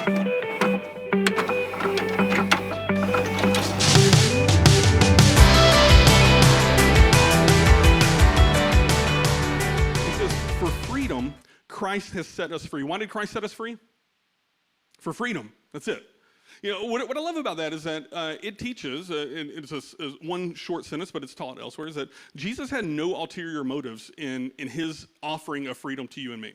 For freedom, Christ has set us free. Why did Christ set us free? For freedom. That's it. You know, what I love about that is that it teaches, and it's one short sentence, but it's taught elsewhere, is that Jesus had no ulterior motives in his offering of freedom to you and me.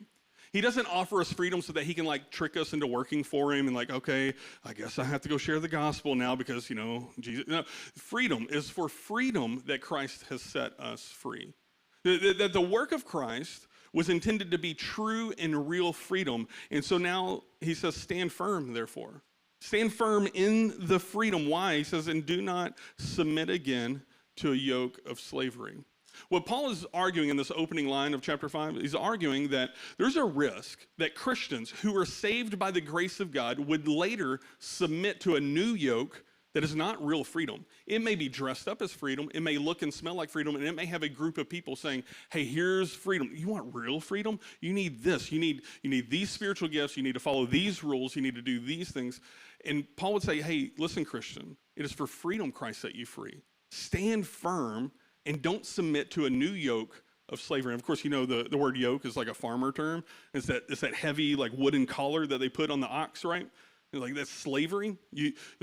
He doesn't offer us freedom so that he can like trick us into working for him and like, okay, I guess I have to go share the gospel now because, you know, Jesus. No, freedom is for freedom that Christ has set us free. That the work of Christ was intended to be true and real freedom. And so now he says, stand firm, therefore. Stand firm in the freedom. Why? He says, and do not submit again to a yoke of slavery. What Paul is arguing in this opening line of chapter 5, he's arguing that there's a risk that Christians who are saved by the grace of God would later submit to a new yoke that is not real freedom. It may be dressed up as freedom, it may look and smell like freedom, and it may have a group of people saying, hey, here's freedom. You want real freedom? You need this. You need these spiritual gifts. You need to follow these rules. You need to do these things. And Paul would say, hey, listen, Christian, it is for freedom Christ set you free. Stand firm and don't submit to a new yoke of slavery. And of course, you know, the word yoke is like a farmer term. It's that heavy like wooden collar that they put on the ox, right? Like that's slavery.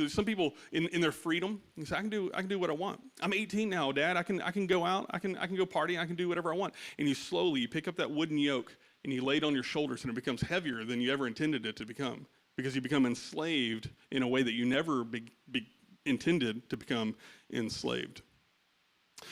Some people in their freedom, you say, I can do what I want. I'm 18 now, Dad. I can go out. I can go party. I can do whatever I want. And you pick up that wooden yoke and you lay it on your shoulders, and it becomes heavier than you ever intended it to become, because you become enslaved in a way that you never intended to become enslaved.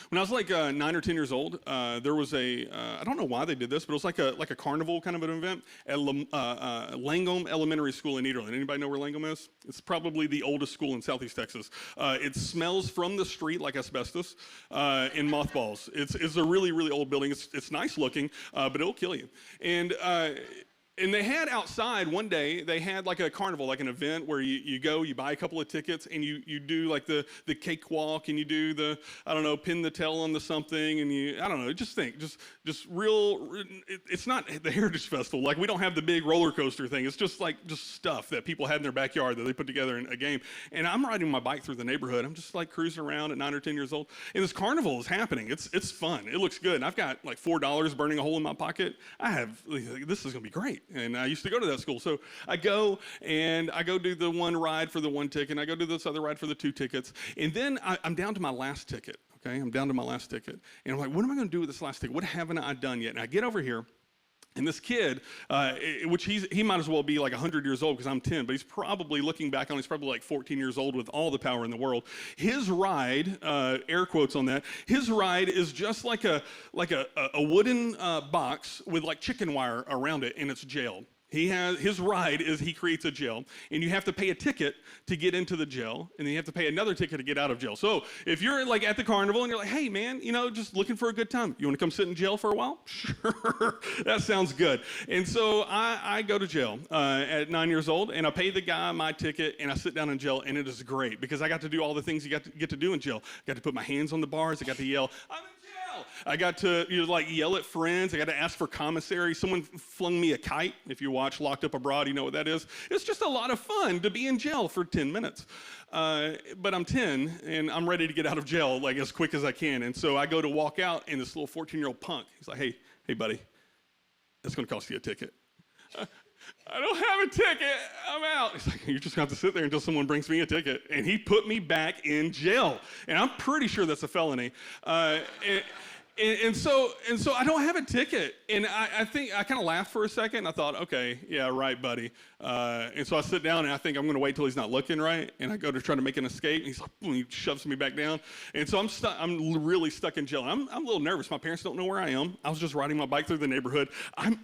When I was like 9 or 10 years old, there was I don't know why they did this, but it was like a carnival kind of an event at Langham Elementary School in Nederland. Anybody know where Langham is? It's probably the oldest school in Southeast Texas. It smells from the street like asbestos and mothballs. It's a really, really old building. It's nice looking, but it'll kill you. And they had outside one day, they had like a carnival, like an event where you go, you buy a couple of tickets, and you do like the cakewalk, and you do the, I don't know, pin the tail on the something, and I don't know, just real, it's not the Heritage Festival. Like, we don't have the big roller coaster thing. It's just stuff that people had in their backyard that they put together in a game. And I'm riding my bike through the neighborhood. I'm just like cruising around at 9 or 10 years old, and this carnival is happening. It's fun. It looks good. And I've got like $4 burning a hole in my pocket. This is going to be great. And I used to go to that school. So I go do the one ride for the one ticket, and I go do this other ride for the 2 tickets. And then I'm down to my last ticket, okay? I'm down to my last ticket. And I'm like, what am I going to do with this last ticket? What haven't I done yet? And I get over here, and this kid, which he might as well be like 100 years old because I'm 10, but he's probably, looking back on it, he's probably like 14 years old with all the power in the world. His ride, air quotes on that, his ride is just like a wooden box with like chicken wire around it, and it's jail. His ride is he creates a jail, and you have to pay a ticket to get into the jail, and then you have to pay another ticket to get out of jail. So if you're like at the carnival and you're like, hey man, just looking for a good time, you want to come sit in jail for a while? Sure, that sounds good. And so I go to jail at 9 years old, and I pay the guy my ticket, and I sit down in jail, and it is great because I got to do all the things you get to do in jail. I got to put my hands on the bars. I got to yell, I'm in jail. I got to yell at friends. I got to ask for commissary. Someone flung me a kite. If you watch Locked Up Abroad, you know what that is. It's just a lot of fun to be in jail for 10 minutes. But I'm 10, and I'm ready to get out of jail like as quick as I can. And so I go to walk out, and this little 14-year-old punk, he's like, hey, buddy, that's going to cost you a ticket. I don't have a ticket. I'm out. He's like, you're just going to have to sit there until someone brings me a ticket. And he put me back in jail. And I'm pretty sure that's a felony. And so I don't have a ticket. And I think I kind of laughed for a second. And I thought, okay, yeah, right, buddy. And so I sit down, and I think I'm going to wait till he's not looking, right? And I go to try to make an escape. And he's like, boom, he shoves me back down. And so I'm really stuck in jail. I'm a little nervous. My parents don't know where I am. I was just riding my bike through the neighborhood. I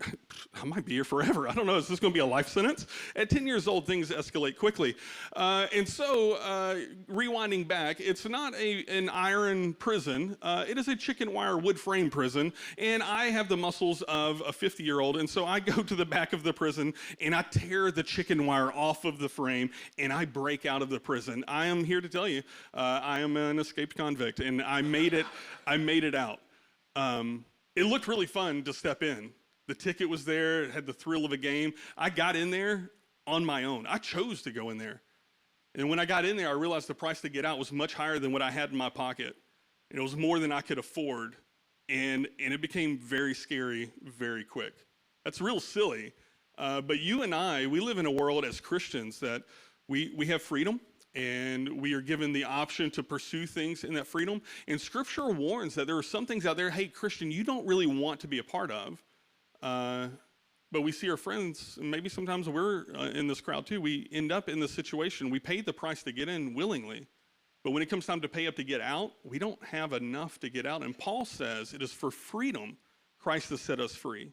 might be here forever. I don't know. Is this going to be a life sentence? At 10 years old, things escalate quickly. And so rewinding back, it's not an iron prison. It is a chicken wire wood frame prison. And I have the muscles of a 50-year-old. And so I go to the back of the prison, and I tear the chicken wire off of the frame, and I break out of the prison. I am here to tell you, I am an escaped convict, and I made it out. It looked really fun to step in. The ticket was there. It had the thrill of a game. I got in there on my own. I chose to go in there. And when I got in there, I realized the price to get out was much higher than what I had in my pocket. And it was more than I could afford. And it became very scary very quick. That's real silly. But you and I, we live in a world as Christians that we have freedom, and we are given the option to pursue things in that freedom. And Scripture warns that there are some things out there, hey, Christian, you don't really want to be a part of. But we see our friends, and maybe sometimes we're in this crowd too, we end up in this situation. We paid the price to get in willingly, but when it comes time to pay up to get out, we don't have enough to get out. And Paul says it is for freedom Christ has set us free.